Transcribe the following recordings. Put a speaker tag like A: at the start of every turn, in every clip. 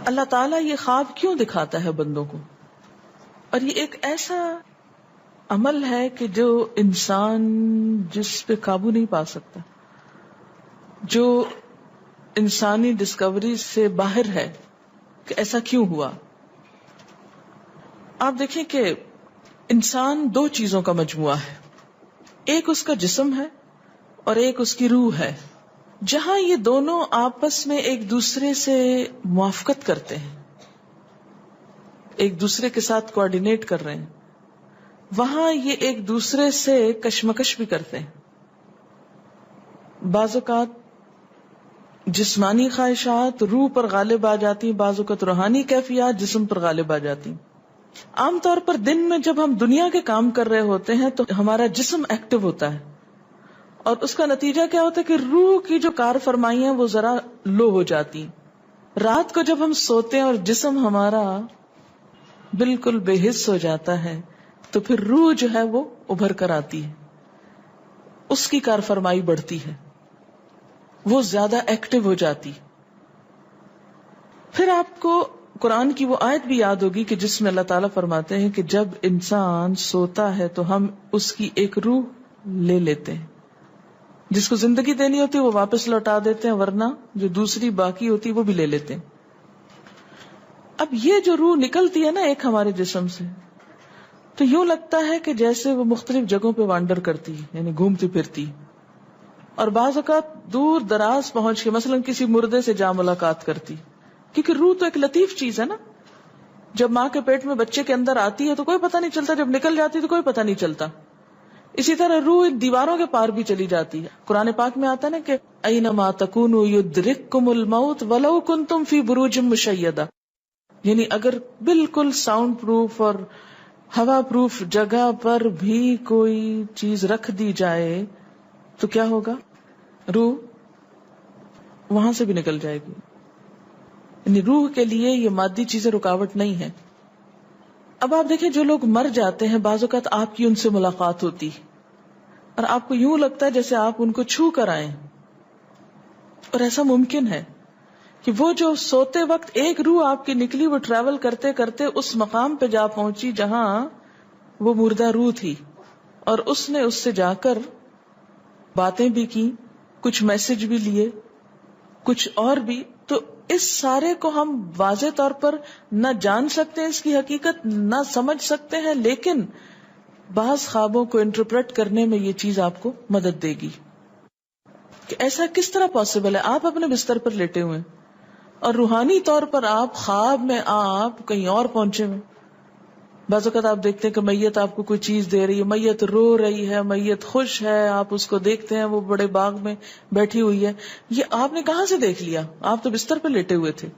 A: اللہ تعالیٰ یہ خواب کیوں دکھاتا ہے بندوں کو؟ اور یہ ایک ایسا عمل ہے کہ جو انسان جس پہ قابو نہیں پا سکتا، جو انسانی ڈسکوری سے باہر ہے کہ ایسا کیوں ہوا. آپ دیکھیں کہ انسان دو چیزوں کا مجموعہ ہے، ایک اس کا جسم ہے اور ایک اس کی روح ہے. جہاں یہ دونوں آپس میں ایک دوسرے سے موافقت کرتے ہیں، ایک دوسرے کے ساتھ کوآرڈینیٹ کر رہے ہیں، وہاں یہ ایک دوسرے سے کشمکش بھی کرتے ہیں. بعض اوقات جسمانی خواہشات روح پر غالب آ جاتی ہیں، بعض اوقات روحانی کیفیات جسم پر غالب آ جاتی ہیں. عام طور پر دن میں جب ہم دنیا کے کام کر رہے ہوتے ہیں تو ہمارا جسم ایکٹیو ہوتا ہے، اور اس کا نتیجہ کیا ہوتا ہے کہ روح کی جو کار فرمائی ہیں وہ ذرا لو ہو جاتی ہیں. رات کو جب ہم سوتے ہیں اور جسم ہمارا بالکل بے حس ہو جاتا ہے تو پھر روح جو ہے وہ ابھر کر آتی ہے، اس کی کار فرمائی بڑھتی ہے، وہ زیادہ ایکٹیو ہو جاتی. پھر آپ کو قرآن کی وہ آیت بھی یاد ہوگی کہ جس میں اللہ تعالیٰ فرماتے ہیں کہ جب انسان سوتا ہے تو ہم اس کی ایک روح لے لیتے ہیں، جس کو زندگی دینی ہوتی ہے وہ واپس لوٹا دیتے ہیں، ورنہ جو دوسری باقی ہوتی ہے وہ بھی لے لیتے ہیں. اب یہ جو روح نکلتی ہے نا ایک ہمارے جسم سے، تو یوں لگتا ہے کہ جیسے وہ مختلف جگہوں پہ وانڈر کرتی ہے، یعنی گھومتی پھرتی، اور بعض اوقات دور دراز پہنچ کے مثلا کسی مردے سے جا ملاقات کرتی، کیونکہ روح تو ایک لطیف چیز ہے نا. جب ماں کے پیٹ میں بچے کے اندر آتی ہے تو کوئی پتہ نہیں چلتا، جب نکل جاتی تو کوئی پتہ نہیں چلتا. اسی طرح روح دیواروں کے پار بھی چلی جاتی ہے. قرآن پاک میں آتا ہے نا کہ اینما تکونوا یدرککم الموت ولو کنتم فی بروج مشیدہ، یعنی اگر بالکل ساؤنڈ پروف اور ہوا پروف جگہ پر بھی کوئی چیز رکھ دی جائے تو کیا ہوگا؟ روح وہاں سے بھی نکل جائے گی. یعنی روح کے لیے یہ مادی چیزیں رکاوٹ نہیں ہے. اب آپ دیکھیں جو لوگ مر جاتے ہیں بعض اوقات آپ کی ان سے ملاقات ہوتی اور آپ کو یوں لگتا ہے جیسے آپ ان کو چھو کر آئیں، اور ایسا ممکن ہے کہ وہ جو سوتے وقت ایک روح آپ کی نکلی وہ ٹریول کرتے کرتے اس مقام پہ جا پہنچی جہاں وہ مردہ روح تھی، اور اس نے اس سے جا کر باتیں بھی کی، کچھ میسج بھی لیے، کچھ اور بھی. تو اس سارے کو ہم واضح طور پر نہ جان سکتے ہیں، اس کی حقیقت نہ سمجھ سکتے ہیں، لیکن بعض خوابوں کو انٹرپریٹ کرنے میں یہ چیز آپ کو مدد دے گی کہ ایسا کس طرح پاسبل ہے. آپ اپنے بستر پر لیٹے ہوئے اور روحانی طور پر آپ خواب میں آپ کہیں اور پہنچے ہوئے. بعض اوقات آپ دیکھتے ہیں کہ میت آپ کو کوئی چیز دے رہی ہے، میت رو رہی ہے، میت خوش ہے، آپ اس کو دیکھتے ہیں وہ بڑے باغ میں بیٹھی ہوئی ہے. یہ آپ نے کہاں سے دیکھ لیا؟ آپ تو بستر پہ لیٹے ہوئے تھے.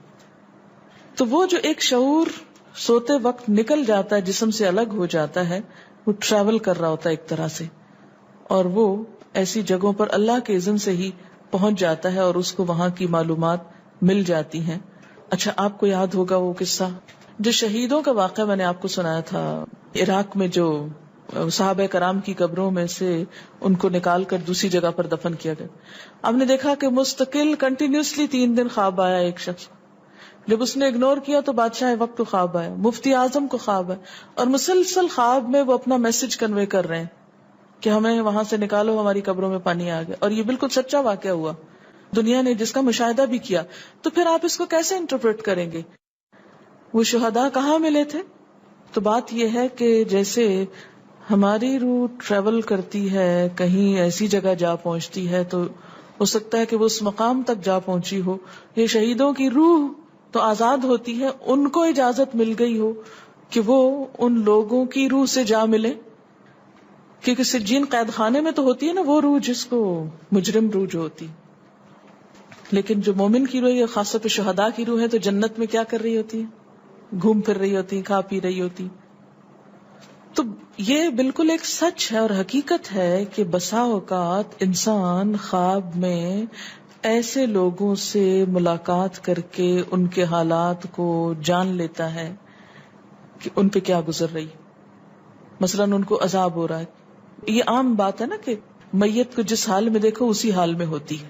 A: تو وہ جو ایک شعور سوتے وقت نکل جاتا ہے، جسم سے الگ ہو جاتا ہے، وہ ٹریول کر رہا ہوتا ہے ایک طرح سے، اور وہ ایسی جگہوں پر اللہ کے اذن سے ہی پہنچ جاتا ہے اور اس کو وہاں کی معلومات مل جاتی ہیں. اچھا، آپ کو یاد ہوگا وہ قصہ جو شہیدوں کا واقعہ میں نے آپ کو سنایا تھا، عراق میں جو صحابہ کرام کی قبروں میں سے ان کو نکال کر دوسری جگہ پر دفن کیا گیا. آپ نے دیکھا کہ مستقل کنٹینیوسلی 3 دن خواب آیا ایک شخص، جب اس نے اگنور کیا تو بادشاہ وقت کو خواب آیا، مفتی اعظم کو خواب ہے، اور مسلسل خواب میں وہ اپنا میسج کنوے کر رہے ہیں کہ ہمیں وہاں سے نکالو، ہماری قبروں میں پانی آ گیا. اور یہ بالکل سچا واقعہ ہوا، دنیا نے جس کا مشاہدہ بھی کیا. تو پھر آپ اس کو کیسے انٹرپریٹ کریں گے؟ وہ شہداء کہاں ملے تھے؟ تو بات یہ ہے کہ جیسے ہماری روح ٹریول کرتی ہے، کہیں ایسی جگہ جا پہنچتی ہے تو ہو سکتا ہے کہ وہ اس مقام تک جا پہنچی ہو. یہ شہیدوں کی روح تو آزاد ہوتی ہے، ان کو اجازت مل گئی ہو کہ وہ ان لوگوں کی روح سے جا ملے، کیونکہ سجین قید خانے میں تو ہوتی ہے نا وہ روح جس کو مجرم روح جو ہوتی. لیکن جو مومن کی روح ہے، خاص طور پہ شہداء کی روح ہے، تو جنت میں کیا کر رہی ہوتی ہے؟ گھوم پھر رہی ہوتی، کھا پی رہی ہوتی. تو یہ بالکل ایک سچ ہے اور حقیقت ہے کہ بسا اوقات انسان خواب میں ایسے لوگوں سے ملاقات کر کے ان کے حالات کو جان لیتا ہے کہ ان پہ کیا گزر رہی. مثلا ان کو عذاب ہو رہا ہے. یہ عام بات ہے نا کہ میت کو جس حال میں دیکھو اسی حال میں ہوتی ہے.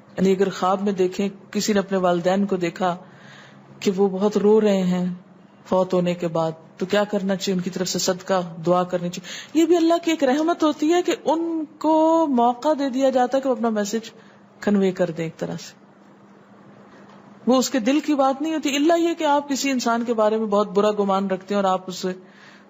A: یعنی اگر خواب میں دیکھیں کسی نے اپنے والدین کو دیکھا کہ وہ بہت رو رہے ہیں فوت ہونے کے بعد، تو کیا کرنا چاہیے؟ ان کی طرف سے صدقہ دعا کرنی چاہیے. یہ بھی اللہ کی ایک رحمت ہوتی ہے کہ ان کو موقع دے دیا جاتا ہے کہ وہ اپنا میسج کنوے کر دیں. ایک طرح سے وہ اس کے دل کی بات نہیں ہوتی، الا یہ کہ آپ کسی انسان کے بارے میں بہت برا گمان رکھتے ہیں اور آپ اسے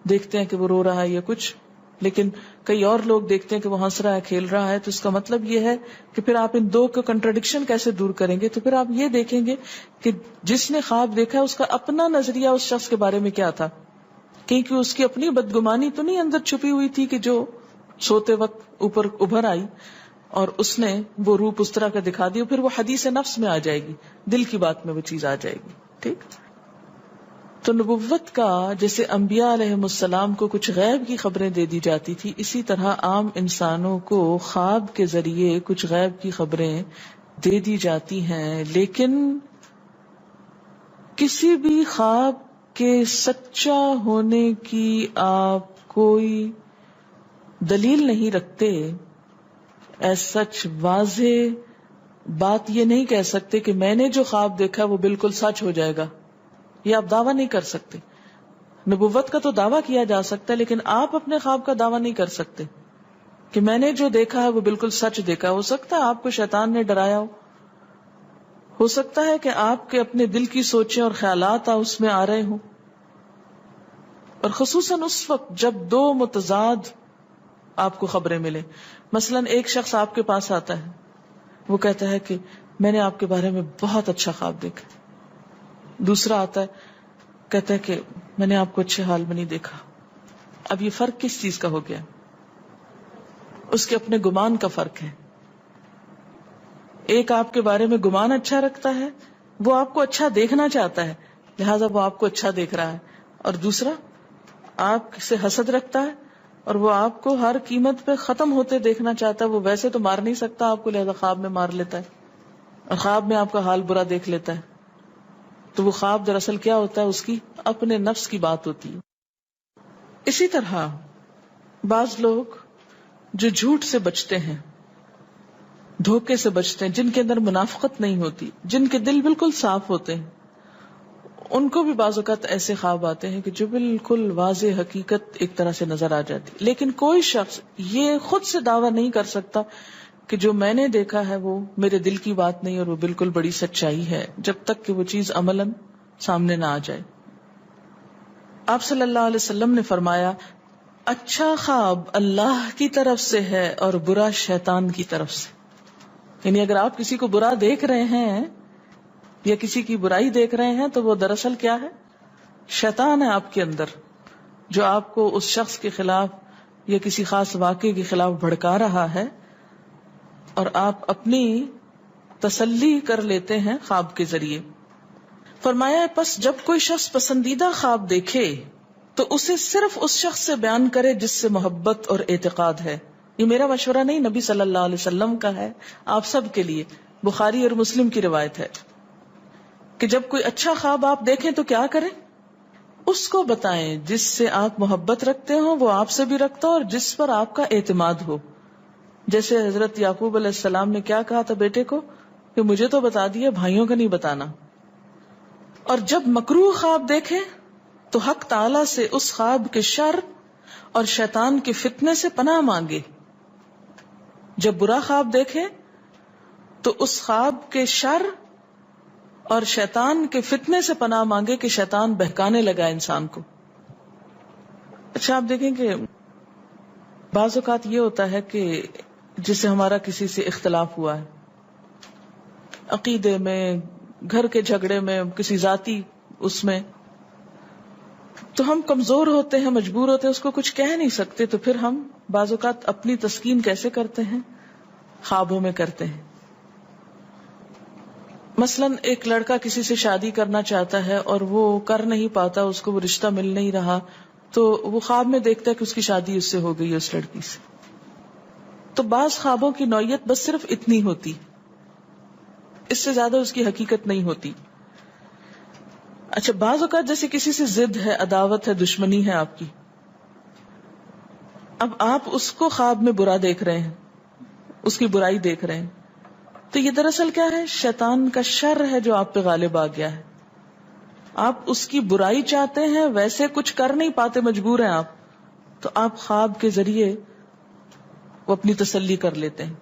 A: دیکھتے ہیں کہ وہ رو رہا ہے یا کچھ، لیکن کئی اور لوگ دیکھتے ہیں کہ وہ ہنس رہا ہے، کھیل رہا ہے، تو اس کا مطلب یہ ہے کہ پھر آپ ان دو کو کنٹرڈکشن کیسے دور کریں گے؟ تو پھر آپ یہ دیکھیں گے کہ جس نے خواب دیکھا اس کا اپنا نظریہ اس شخص کے بارے میں کیا تھا، کیونکہ اس کی اپنی بدگمانی تو نہیں اندر چھپی ہوئی تھی کہ جو سوتے وقت اوپر ابھر آئی اور اس نے وہ روپ اس طرح کا دکھا دیا، پھر وہ حدیث نفس میں آ جائے گی، دل کی بات میں وہ چیز آ جائے گی. ٹھیک. تو نبوت کا جیسے انبیاء علیہ السلام کو کچھ غیب کی خبریں دے دی جاتی تھی، اسی طرح عام انسانوں کو خواب کے ذریعے کچھ غیب کی خبریں دے دی جاتی ہیں. لیکن کسی بھی خواب کے سچا ہونے کی آپ کوئی دلیل نہیں رکھتے. ایز سچ واضح بات یہ نہیں کہہ سکتے کہ میں نے جو خواب دیکھا وہ بالکل سچ ہو جائے گا، یہ آپ دعویٰ نہیں کر سکتے. نبوت کا تو دعویٰ کیا جا سکتا ہے، لیکن آپ اپنے خواب کا دعویٰ نہیں کر سکتے کہ میں نے جو دیکھا ہے وہ بالکل سچ دیکھا. ہو سکتا ہے آپ کو شیطان نے ڈرایا ہو سکتا ہے کہ آپ کے اپنے دل کی سوچیں اور خیالات اس میں آ رہے ہوں، اور خصوصاً اس وقت جب دو متضاد آپ کو خبریں ملیں. مثلاً ایک شخص آپ کے پاس آتا ہے، وہ کہتا ہے کہ میں نے آپ کے بارے میں بہت اچھا خواب دیکھا. دوسرا آتا ہے کہتا ہے کہ میں نے آپ کو اچھے حال میں نہیں دیکھا. اب یہ فرق کس چیز کا ہو گیا؟ اس کے اپنے گمان کا فرق ہے. ایک آپ کے بارے میں گمان اچھا رکھتا ہے، وہ آپ کو اچھا دیکھنا چاہتا ہے لہذا وہ آپ کو اچھا دیکھ رہا ہے، اور دوسرا آپ سے حسد رکھتا ہے اور وہ آپ کو ہر قیمت پہ ختم ہوتے دیکھنا چاہتا ہے. وہ ویسے تو مار نہیں سکتا آپ کو، لہذا خواب میں مار لیتا ہے اور خواب میں آپ کا حال برا دیکھ لیتا ہے. تو وہ خواب دراصل کیا ہوتا ہے؟ اس کی اپنے نفس کی بات ہوتی ہے. اسی طرح بعض لوگ جو جھوٹ سے بچتے ہیں، دھوکے سے بچتے ہیں، جن کے اندر منافقت نہیں ہوتی، جن کے دل بالکل صاف ہوتے ہیں، ان کو بھی بعض اوقات ایسے خواب آتے ہیں کہ جو بالکل واضح حقیقت ایک طرح سے نظر آ جاتی. لیکن کوئی شخص یہ خود سے دعویٰ نہیں کر سکتا کہ جو میں نے دیکھا ہے وہ میرے دل کی بات نہیں اور وہ بالکل بڑی سچائی ہے، جب تک کہ وہ چیز عملاً سامنے نہ آ جائے. آپ صلی اللہ علیہ وسلم نے فرمایا، اچھا خواب اللہ کی طرف سے ہے اور برا شیطان کی طرف سے. یعنی اگر آپ کسی کو برا دیکھ رہے ہیں یا کسی کی برائی دیکھ رہے ہیں تو وہ دراصل کیا ہے؟ شیطان ہے آپ کے اندر، جو آپ کو اس شخص کے خلاف یا کسی خاص واقعے کے خلاف بھڑکا رہا ہے، اور آپ اپنی تسلی کر لیتے ہیں خواب کے ذریعے. فرمایا پس جب کوئی شخص پسندیدہ خواب دیکھے تو اسے صرف اس شخص سے بیان کرے جس سے محبت اور اعتقاد ہے. یہ میرا مشورہ نہیں، نبی صلی اللہ علیہ وسلم کا ہے آپ سب کے لیے. بخاری اور مسلم کی روایت ہے کہ جب کوئی اچھا خواب آپ دیکھیں تو کیا کریں؟ اس کو بتائیں جس سے آپ محبت رکھتے ہو، وہ آپ سے بھی رکھتا ہو اور جس پر آپ کا اعتماد ہو. جیسے حضرت یعقوب علیہ السلام نے کیا کہا تھا بیٹے کو کہ مجھے تو بتا دیا، بھائیوں کا نہیں بتانا. اور جب مکروہ خواب دیکھیں تو حق تعالی سے اس خواب کے شر اور شیطان کے فتنے سے پناہ مانگے. جب برا خواب دیکھیں تو اس خواب کے شر اور شیطان کے فتنے سے پناہ مانگے کہ شیطان بہکانے لگا انسان کو. اچھا آپ دیکھیں کہ بعض اوقات یہ ہوتا ہے کہ جسے ہمارا کسی سے اختلاف ہوا ہے، عقیدے میں، گھر کے جھگڑے میں، کسی ذاتی اس میں، تو ہم کمزور ہوتے ہیں، مجبور ہوتے ہیں، اس کو کچھ کہہ نہیں سکتے. تو پھر ہم بعض اوقات اپنی تسکین کیسے کرتے ہیں؟ خوابوں میں کرتے ہیں. مثلاً ایک لڑکا کسی سے شادی کرنا چاہتا ہے اور وہ کر نہیں پاتا، اس کو وہ رشتہ مل نہیں رہا، تو وہ خواب میں دیکھتا ہے کہ اس کی شادی اس سے ہو گئی ہے، اس لڑکی سے. تو بعض خوابوں کی نوعیت بس صرف اتنی ہوتی، اس سے زیادہ اس کی حقیقت نہیں ہوتی. اچھا بعض اوقات جیسے کسی سے ضد ہے، عداوت ہے، دشمنی ہے آپ کی، اب آپ اس کو خواب میں برا دیکھ رہے ہیں، اس کی برائی دیکھ رہے ہیں، تو یہ دراصل کیا ہے؟ شیطان کا شر ہے جو آپ پہ غالب آ گیا ہے. آپ اس کی برائی چاہتے ہیں، ویسے کچھ کر نہیں پاتے، مجبور ہیں آپ، تو آپ خواب کے ذریعے وہ اپنی تسلی کر لیتے ہیں.